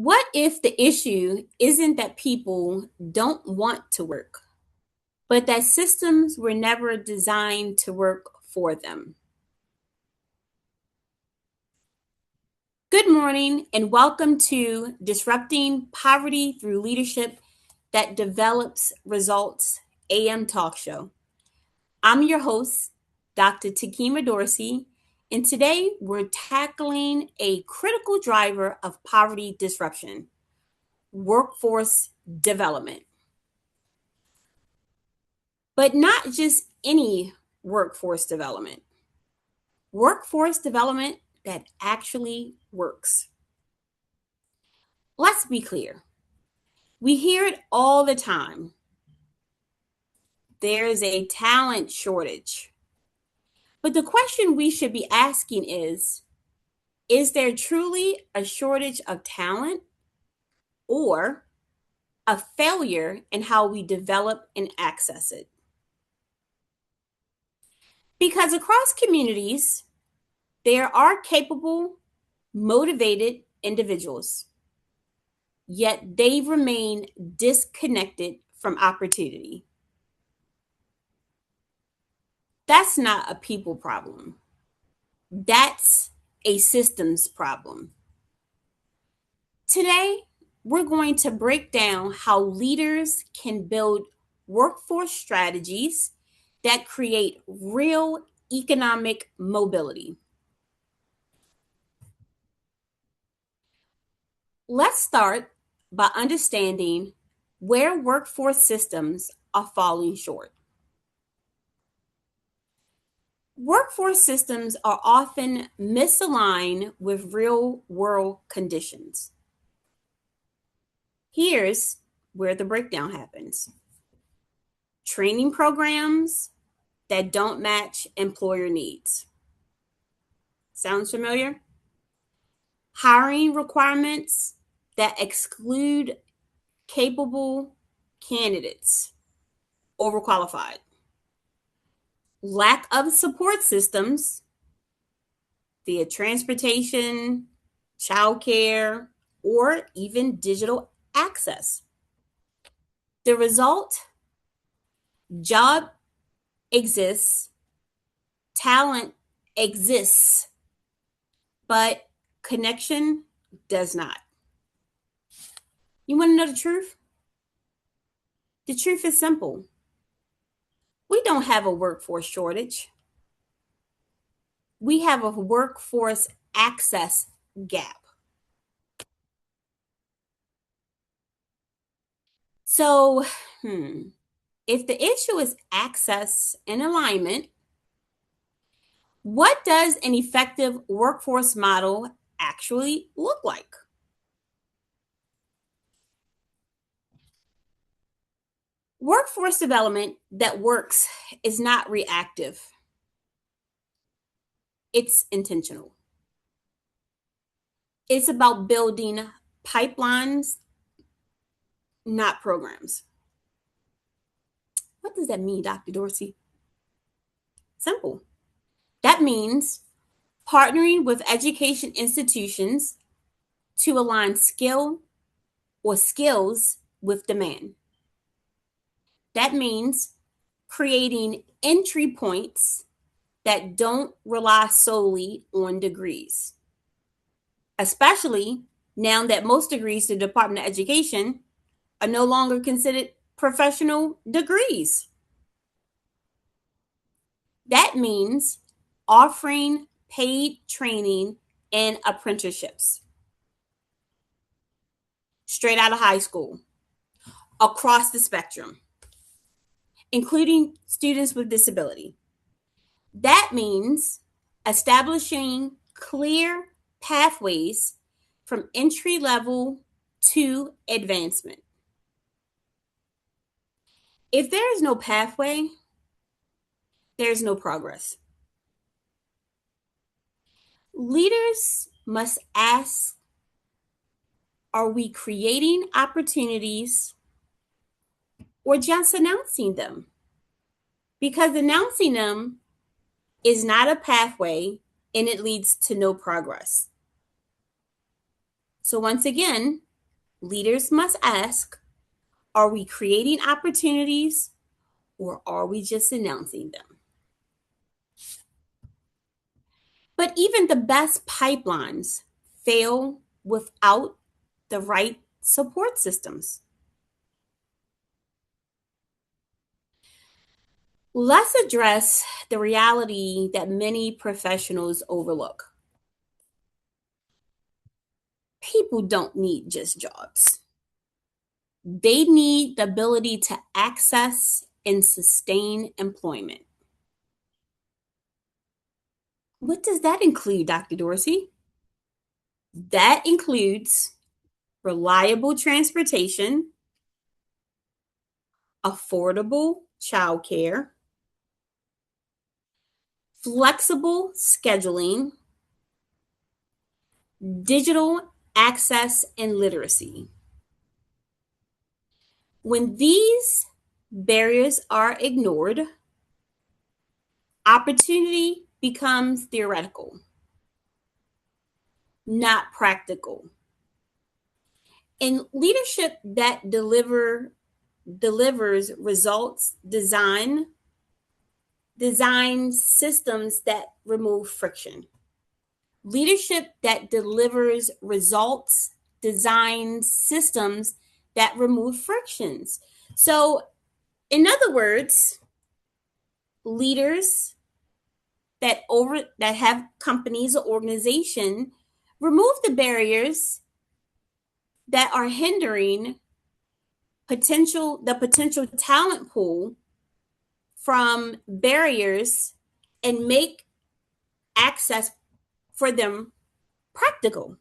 What if the issue isn't that people don't want to work, but that systems were never designed to work for them? Good morning, and welcome to Disrupting Poverty Through Leadership that Develops Results AM Talk Show. I'm your host, Dr. Tekemia Dorsey, and today we're tackling a critical driver of poverty disruption: workforce development. But not just any workforce development that actually works. Let's be clear. We hear it all the time. There's a talent shortage. But the question we should be asking is there truly a shortage of talent or a failure in how we develop and access it? Because across communities, there are capable, motivated individuals, yet they remain disconnected from opportunity. That's not a people problem. That's a systems problem. Today, we're going to break down how leaders can build workforce strategies that create real economic mobility. Let's start by understanding where workforce systems are falling short. Workforce systems are often misaligned with real world conditions. Here's where the breakdown happens. Training programs that don't match employer needs. Sounds familiar? Hiring requirements that exclude capable candidates, overqualified. Lack of support systems via transportation, childcare, or even digital access. The result: job exists, talent exists, but connection does not. You want to know the truth? The truth is simple. We don't have a workforce shortage. We have a workforce access gap. So, if the issue is access and alignment, what does an effective workforce model actually look like? Workforce development that works is not reactive. It's intentional. It's about building pipelines, not programs. What does that mean, Dr. Dorsey? Simple. That means partnering with education institutions to align skill or skills with demand. That means creating entry points that don't rely solely on degrees, especially now that most degrees to the Department of Education are no longer considered professional degrees. That means offering paid training and apprenticeships straight out of high school, across the spectrum, including students with disability. That means establishing clear pathways from entry level to advancement. If there is no pathway, there's no progress. Leaders must ask, are we creating opportunities or just announcing them? Because announcing them is not a pathway and it leads to no progress. So once again, Leaders must ask, are we creating opportunities or are we just announcing them? But even the best pipelines fail without the right support systems. Let's address the reality that many professionals overlook. People don't need just jobs. They need the ability to access and sustain employment. What does that include, Dr. Dorsey? That includes reliable transportation, affordable childcare, flexible scheduling, digital access, and literacy. When these barriers are ignored, opportunity becomes theoretical, not practical. And leadership that delivers results design systems that remove friction. Leadership that delivers results design systems that remove frictions. So, in other words, leaders that have companies or organization remove the barriers that are hindering potential talent pool from barriers and make access for them practical.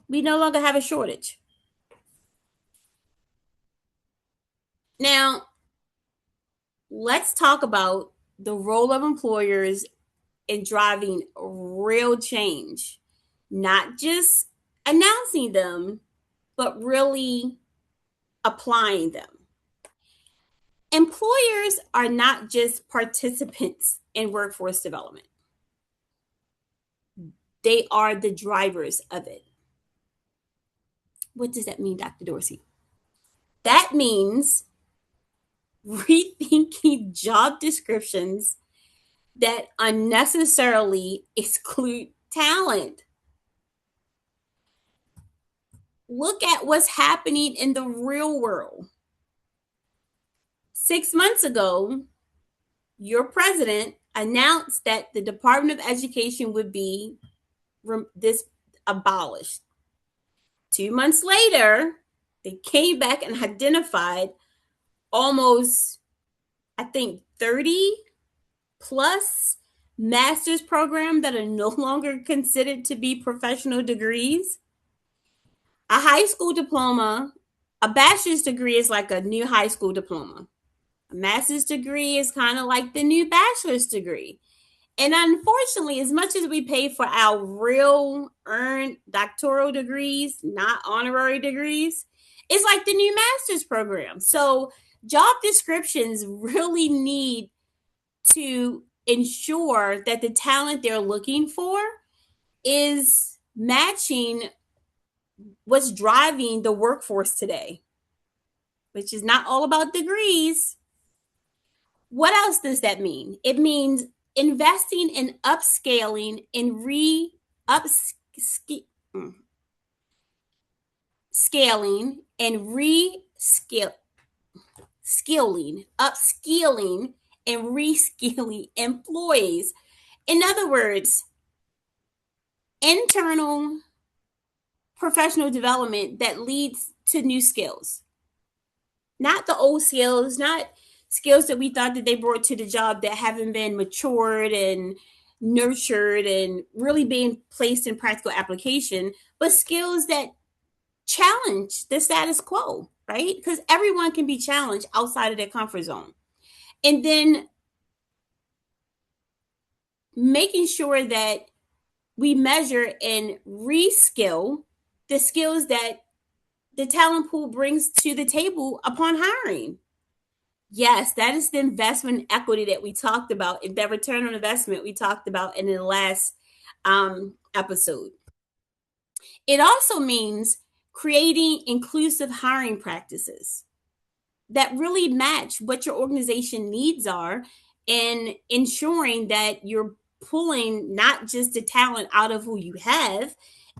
We no longer have a shortage. Now, let's talk about the role of employers in driving real change, not just announcing them, but really applying them. Employers are not just participants in workforce development, they are the drivers of it. What does that mean, Dr. Dorsey? That means rethinking job descriptions that unnecessarily exclude talent. Look at what's happening in the real world. 6 months ago, your president announced that the Department of Education would be abolished. 2 months later, they came back and identified almost, I think, 30 plus master's programs that are no longer considered to be professional degrees. A high school diploma, a bachelor's degree is like a new high school diploma. A master's degree is kind of like the new bachelor's degree. And unfortunately, as much as we pay for our real earned doctoral degrees, not honorary degrees, it's like the new master's program. So job descriptions really need to ensure that the talent they're looking for is matching what's driving the workforce today, which is not all about degrees. What else does that mean? It means investing in upscaling and scaling and upskilling and reskilling employees. In other words, internal professional development that leads to new skills, not the old skills, not skills that we thought that they brought to the job that haven't been matured and nurtured and really being placed in practical application, but skills that challenge the status quo, right? Because everyone can be challenged outside of their comfort zone. And then making sure that we measure and reskill the skills that the talent pool brings to the table upon hiring. Yes, that is the investment equity that we talked about, the return on investment we talked about in the last episode. It also means creating inclusive hiring practices that really match what your organization needs are, and ensuring that you're pulling not just the talent out of who you have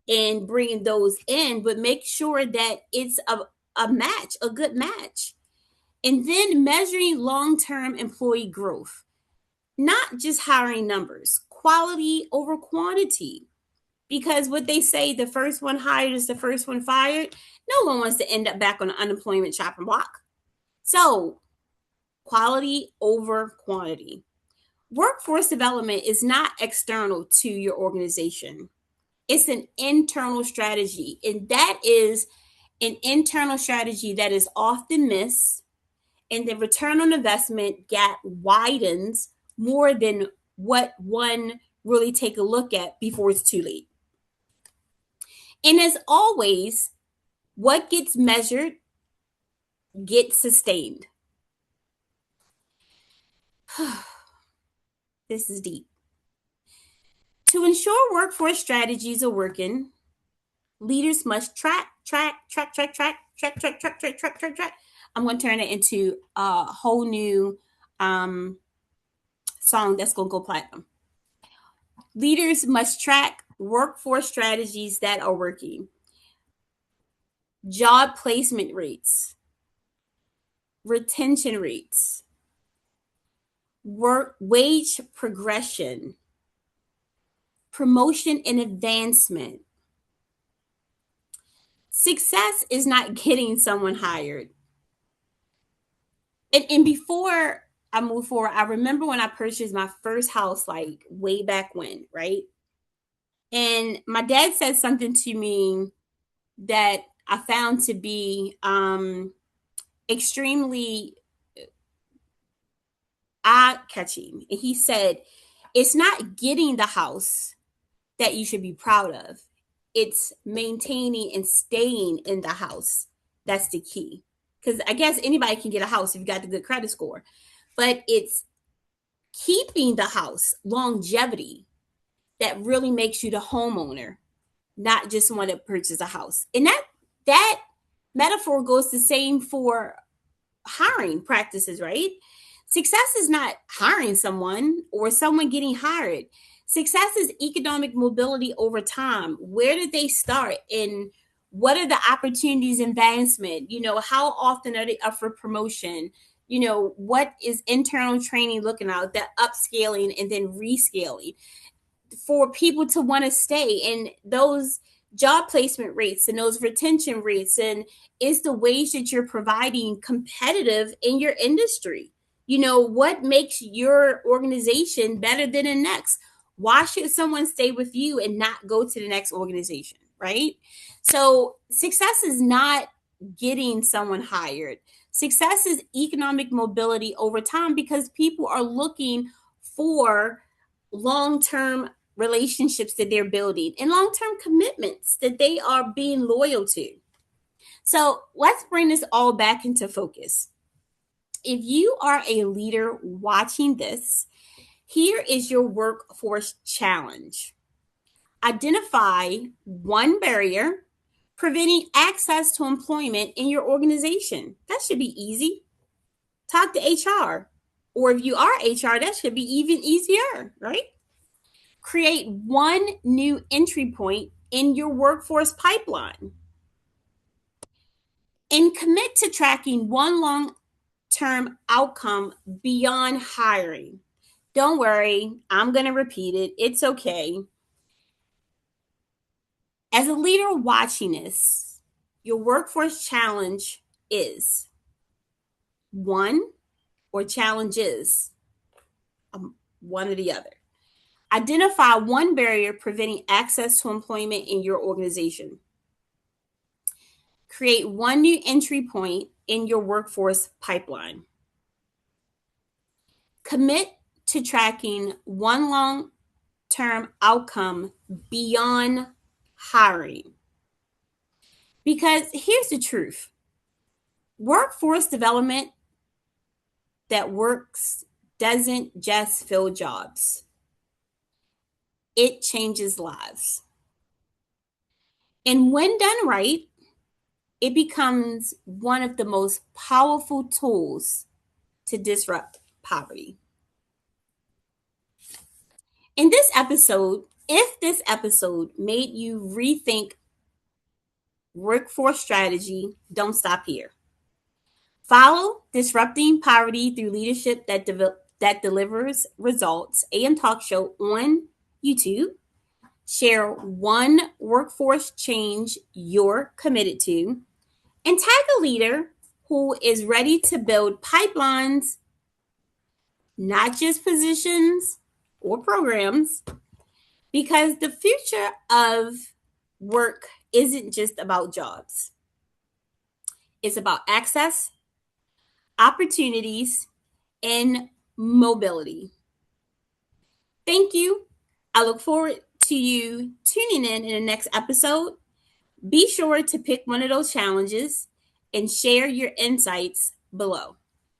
and bringing those in, but make sure that it's a match, a good match. And then measuring long term employee growth, not just hiring numbers, quality over quantity. Because what they say, the first one hired is the first one fired. No one wants to end up back on the unemployment chopping block. So, quality over quantity. Workforce development is not external to your organization, it's an internal strategy. And that is an internal strategy that is often missed, and the return on investment gap widens more than what one really take a look at before it's too late. And as always, what gets measured gets sustained. This is deep. To ensure workforce strategies are working, leaders must track. I'm going to turn it into a whole new song that's going to go platinum. Leaders must track workforce strategies that are working. Job placement rates, retention rates, work wage progression, promotion and advancement. Success is not getting someone hired. And before I move forward, I remember when I purchased my first house, like way back when, right? And my dad said something to me that I found to be extremely eye catching. And he said, it's not getting the house that you should be proud of, it's maintaining and staying in the house. That's the key. Because I guess anybody can get a house if you got the good credit score, but it's keeping the house, longevity, that really makes you the homeowner, not just want to purchase a house. And that metaphor goes the same for hiring practices, right? Success is not hiring someone or someone getting hired. Success is economic mobility over time. Where did they start? And what are the opportunities, advancement? How often are they up for promotion? What is internal training looking out, that upscaling and then rescaling for people to want to stay? And those job placement rates and those retention rates, and is the wage that you're providing competitive in your industry? What makes your organization better than the next? Why should someone stay with you and not go to the next organization, right? So success is not getting someone hired. Success is economic mobility over time, because people are looking for long-term relationships that they're building and long-term commitments that they are being loyal to. So let's bring this all back into focus. If you are a leader watching this, here is your workforce challenge. Identify one barrier preventing access to employment in your organization. That should be easy. Talk to HR. Or if you are HR, that should be even easier, right? Create one new entry point in your workforce pipeline. And commit to tracking one long-term outcome beyond hiring. Don't worry, I'm going to repeat it. It's okay. As a leader watching this, your workforce challenge is one, or challenges, one or the other. Identify one barrier preventing access to employment in your organization. Create one new entry point in your workforce pipeline. Commit to tracking one long-term outcome beyond hiring. Because here's the truth. Workforce development that works doesn't just fill jobs. It changes lives. And when done right, it becomes one of the most powerful tools to disrupt poverty. In this episode, if this episode made you rethink workforce strategy, don't stop here. Follow Disrupting Poverty Through Leadership that Delivers Results AM Talk Show on YouTube. Share one workforce change you're committed to, and tag a leader who is ready to build pipelines, not just positions or programs, because the future of work isn't just about jobs. It's about access, opportunities, and mobility. Thank you. I look forward to you tuning in the next episode. Be sure to pick one of those challenges and share your insights below.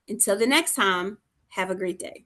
Until the next time, have a great day.